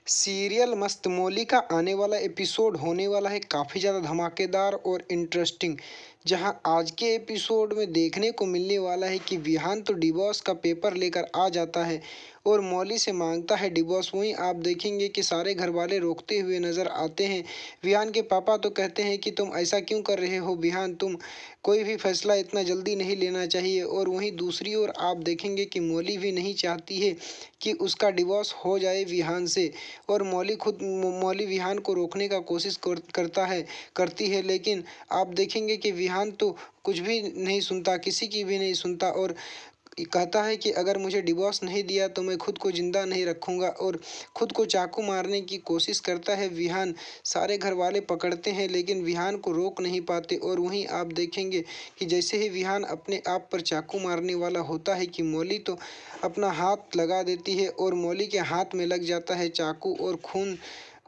Serial मस्त मौली का आने वाला एपिसोड होने वाला है काफ़ी ज़्यादा धमाकेदार और इंटरेस्टिंग। जहां आज के एपिसोड में देखने को मिलने वाला है कि विहान तो डिवोर्स का पेपर लेकर आ जाता है और मौली से मांगता है डिवोर्स। वहीं आप देखेंगे कि सारे घर वाले रोकते हुए नज़र आते हैं। विहान के पापा तो कहते हैं कि तुम ऐसा क्यों कर रहे हो विहान, तुम कोई भी फैसला इतना जल्दी नहीं लेना चाहिए। और वहीं दूसरी ओर आप देखेंगे कि मौली भी नहीं चाहती है कि उसका डिवोर्स हो जाए विहान से। और मौली विहान को रोकने का कोशिश करती है, लेकिन आप देखेंगे कि विहान तो कुछ भी नहीं सुनता, किसी की भी नहीं सुनता और कहता है कि अगर मुझे डिवोर्स नहीं दिया तो मैं खुद को जिंदा नहीं रखूंगा और खुद को चाकू मारने की कोशिश करता है विहान। सारे घर वाले पकड़ते हैं लेकिन विहान को रोक नहीं पाते। और वहीं आप देखेंगे कि जैसे ही विहान अपने आप पर चाकू मारने वाला होता है कि मौली तो अपना हाथ लगा देती है और मौली के हाथ में लग जाता है चाकू और खून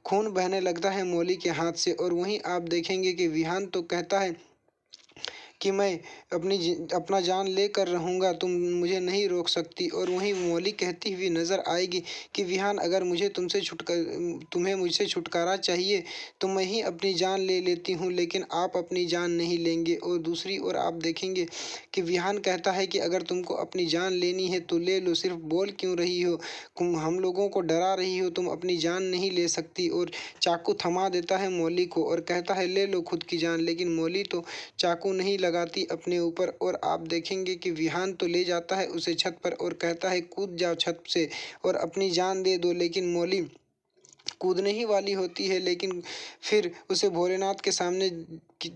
खून बहने लगता है मौली के हाथ से। और वहीं आप देखेंगे कि विहान तो कहता है कि मैं अपना जान लेकर रहूँगा, तुम मुझे नहीं रोक सकती। और वहीं मौली कहती हुई नज़र आएगी कि विहान अगर तुम्हें मुझसे छुटकारा चाहिए तो मैं ही अपनी जान ले लेती हूँ, लेकिन आप अपनी जान नहीं लेंगे। और दूसरी ओर आप देखेंगे कि विहान कहता है कि अगर तुमको अपनी जान लेनी है तो ले लो, सिर्फ बोल क्यों रही हो, तुम हम लोगों को डरा रही हो, तुम अपनी जान नहीं ले सकती। और चाकू थमा देता है मौली को और कहता है ले लो खुद की जान, लेकिन मौली तो चाकू नहीं लगाती अपने ऊपर। और आप देखेंगे कि विहान तो ले जाता है उसे छत पर और कहता है कूद जाओ छत से और अपनी जान दे दो, लेकिन मौली कूदने ही वाली होती है, लेकिन फिर उसे भोलेनाथ के सामने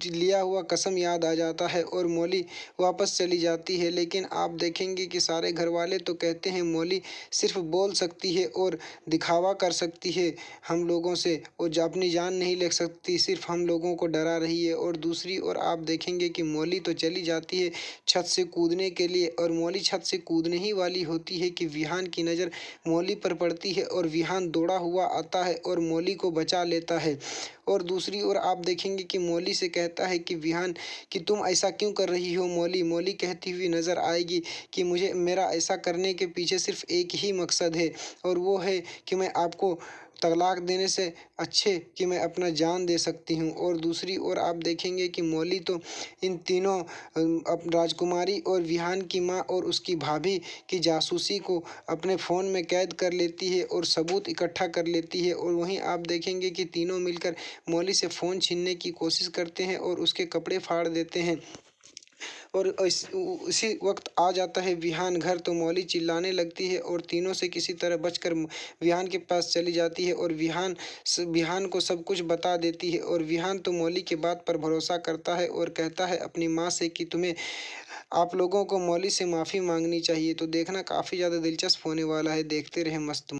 लिया हुआ कसम याद आ जाता है और मौली वापस चली जाती है। लेकिन आप देखेंगे कि सारे घर वाले तो कहते हैं मौली सिर्फ बोल सकती है और दिखावा कर सकती है हम लोगों से और अपनी जान नहीं ले सकती, सिर्फ हम लोगों को डरा रही है। और दूसरी ओर आप देखेंगे कि मौली तो चली जाती है छत से कूदने के लिए और मौली छत से कूदने ही वाली होती है कि विहान की नज़र मौली पर पड़ती है और विहान दौड़ा हुआ आता है और मौली को बचा लेता है। और दूसरी ओर आप देखेंगे कि मौली से कहता है कि विहान कि तुम ऐसा क्यों कर रही हो मौली कहती हुई नज़र आएगी कि मुझे मेरा ऐसा करने के पीछे सिर्फ एक ही मकसद है और वो है कि मैं आपको तलाक देने से अच्छे कि मैं अपना जान दे सकती हूँ। और दूसरी ओर आप देखेंगे कि मौली तो इन तीनों राजकुमारी और विहान की माँ और उसकी भाभी की जासूसी को अपने फ़ोन में कैद कर लेती है और सबूत इकट्ठा कर लेती है। और वहीं आप देखेंगे कि तीनों मिलकर मौली से फ़ोन छीनने की कोशिश करते हैं और उसके कपड़े फाड़ देते हैं। और उसी वक्त आ जाता है विहान घर तो मौली चिल्लाने लगती है और तीनों से किसी तरह बचकर विहान के पास चली जाती है और विहान को सब कुछ बता देती है। और विहान तो मौली के बात पर भरोसा करता है और कहता है अपनी माँ से कि तुम्हें आप लोगों को मौली से माफ़ी मांगनी चाहिए। तो देखना काफ़ी ज़्यादा दिलचस्प होने वाला है, देखते रहे मस्त।